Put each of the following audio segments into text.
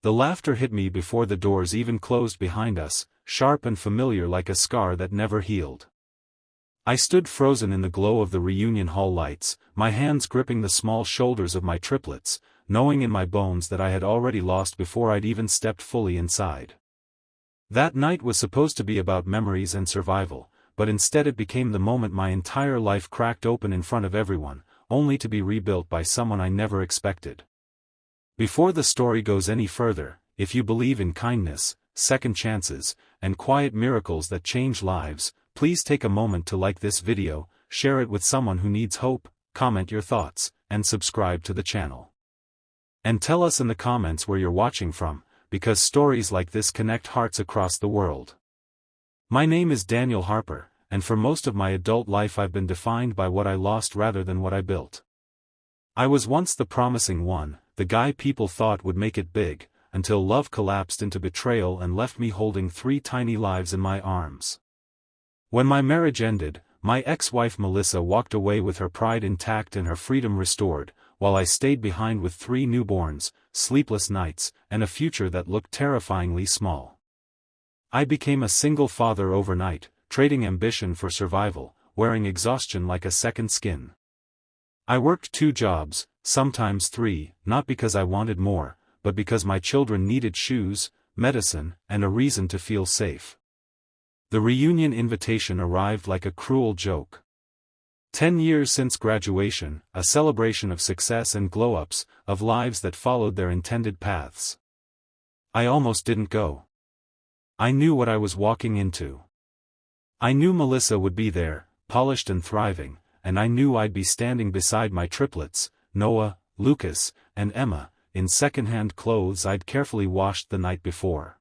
The laughter hit me before the doors even closed behind us, sharp and familiar like a scar that never healed. I stood frozen in the glow of the reunion hall lights, my hands gripping the small shoulders of my triplets, knowing in my bones that I had already lost before I'd even stepped fully inside. That night was supposed to be about memories and survival, but instead it became the moment my entire life cracked open in front of everyone, only to be rebuilt by someone I never expected. Before the story goes any further, if you believe in kindness, second chances, and quiet miracles that change lives, please take a moment to like this video, share it with someone who needs hope, comment your thoughts, and subscribe to the channel. And tell us in the comments where you're watching from, because stories like this connect hearts across the world. My name is Daniel Harper, and for most of my adult life I've been defined by what I lost rather than what I built. I was once the promising one, the guy people thought would make it big, until love collapsed into betrayal and left me holding 3 tiny lives in my arms. When my marriage ended, my ex-wife Melissa walked away with her pride intact and her freedom restored, while I stayed behind with 3 newborns, sleepless nights, and a future that looked terrifyingly small. I became a single father overnight, trading ambition for survival, wearing exhaustion like a second skin. I worked 2 jobs, sometimes 3, not because I wanted more, but because my children needed shoes, medicine, and a reason to feel safe. The reunion invitation arrived like a cruel joke. 10 years since graduation, a celebration of success and glow-ups, of lives that followed their intended paths. I almost didn't go. I knew what I was walking into. I knew Melissa would be there, polished and thriving, and I knew I'd be standing beside my triplets, Noah, Lucas, and Emma, in second-hand clothes I'd carefully washed the night before.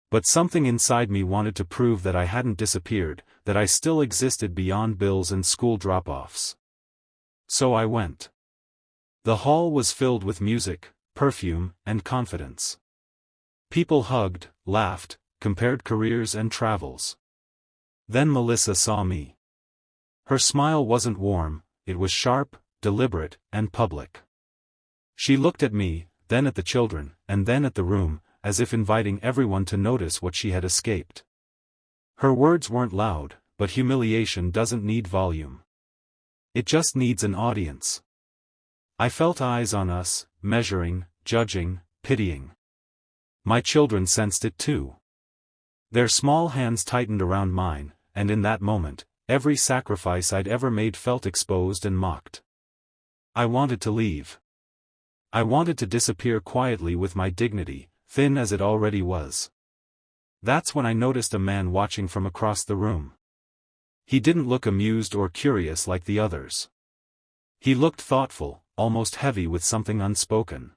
But something inside me wanted to prove that I hadn't disappeared, that I still existed beyond bills and school drop-offs. So I went. The hall was filled with music, perfume, and confidence. People hugged, laughed, compared careers and travels. Then Melissa saw me. Her smile wasn't warm, it was sharp, deliberate, and public. She looked at me, then at the children, and then at the room, as if inviting everyone to notice what she had escaped. Her words weren't loud, but humiliation doesn't need volume. It just needs an audience. I felt eyes on us, measuring, judging, pitying. My children sensed it too. Their small hands tightened around mine, and in that moment, every sacrifice I'd ever made felt exposed and mocked. I wanted to leave. I wanted to disappear quietly with my dignity, thin as it already was. That's when I noticed a man watching from across the room. He didn't look amused or curious like the others. He looked thoughtful, almost heavy with something unspoken.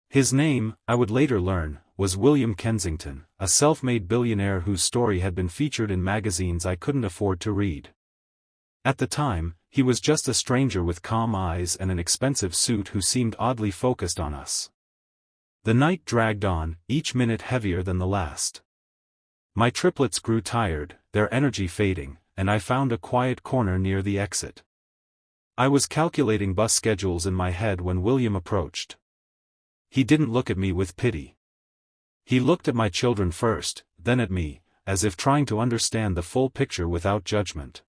His name, I would later learn, was William Kensington, a self-made billionaire whose story had been featured in magazines I couldn't afford to read. At the time, he was just a stranger with calm eyes and an expensive suit who seemed oddly focused on us. The night dragged on, each minute heavier than the last. My triplets grew tired, their energy fading, and I found a quiet corner near the exit. I was calculating bus schedules in my head when William approached. He didn't look at me with pity. He looked at my children first, then at me, as if trying to understand the full picture without judgment.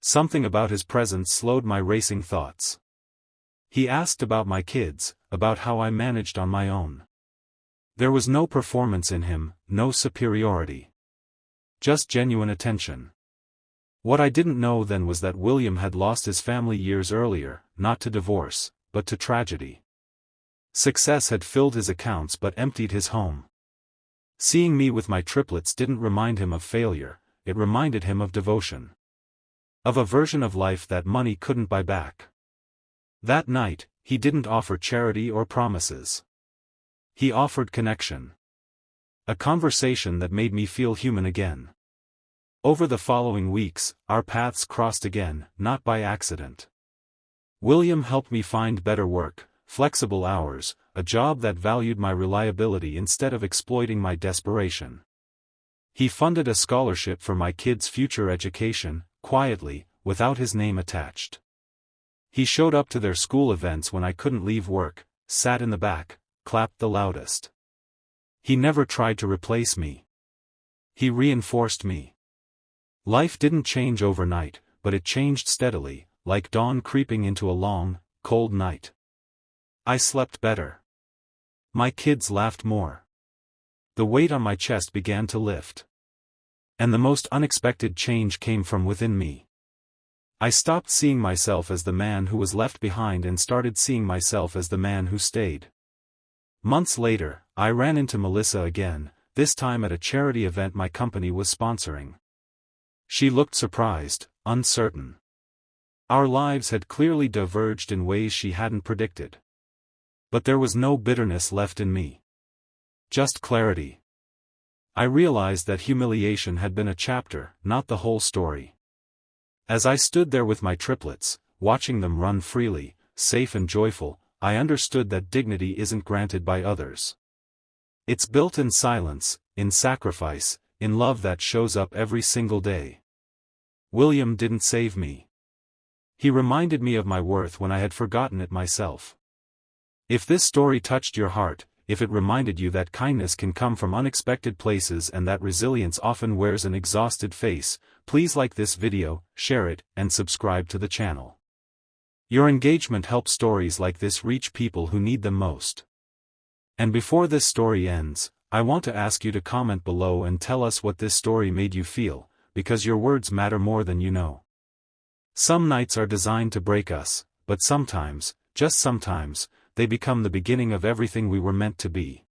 Something about his presence slowed my racing thoughts. He asked about my kids, about how I managed on my own. There was no performance in him, no superiority. Just genuine attention. What I didn't know then was that William had lost his family years earlier, not to divorce, but to tragedy. Success had filled his accounts but emptied his home. Seeing me with my triplets didn't remind him of failure, it reminded him of devotion. Of a version of life that money couldn't buy back. That night, he didn't offer charity or promises. He offered connection. A conversation that made me feel human again. Over the following weeks, our paths crossed again, not by accident. William helped me find better work, flexible hours, a job that valued my reliability instead of exploiting my desperation. He funded a scholarship for my kids' future education, quietly, without his name attached. He showed up to their school events when I couldn't leave work, sat in the back, clapped the loudest. He never tried to replace me. He reinforced me. Life didn't change overnight, but it changed steadily, like dawn creeping into a long, cold night. I slept better. My kids laughed more. The weight on my chest began to lift. And the most unexpected change came from within me. I stopped seeing myself as the man who was left behind and started seeing myself as the man who stayed. Months later, I ran into Melissa again, this time at a charity event my company was sponsoring. She looked surprised, uncertain. Our lives had clearly diverged in ways she hadn't predicted. But there was no bitterness left in me. Just clarity. I realized that humiliation had been a chapter, not the whole story. As I stood there with my triplets, watching them run freely, safe and joyful, I understood that dignity isn't granted by others. It's built in silence, in sacrifice, in love that shows up every single day. William didn't save me. He reminded me of my worth when I had forgotten it myself. If this story touched your heart, if it reminded you that kindness can come from unexpected places and that resilience often wears an exhausted face, please like this video, share it, and subscribe to the channel. Your engagement helps stories like this reach people who need them most. And before this story ends, I want to ask you to comment below and tell us what this story made you feel, because your words matter more than you know. Some nights are designed to break us, but sometimes, just sometimes, they become the beginning of everything we were meant to be.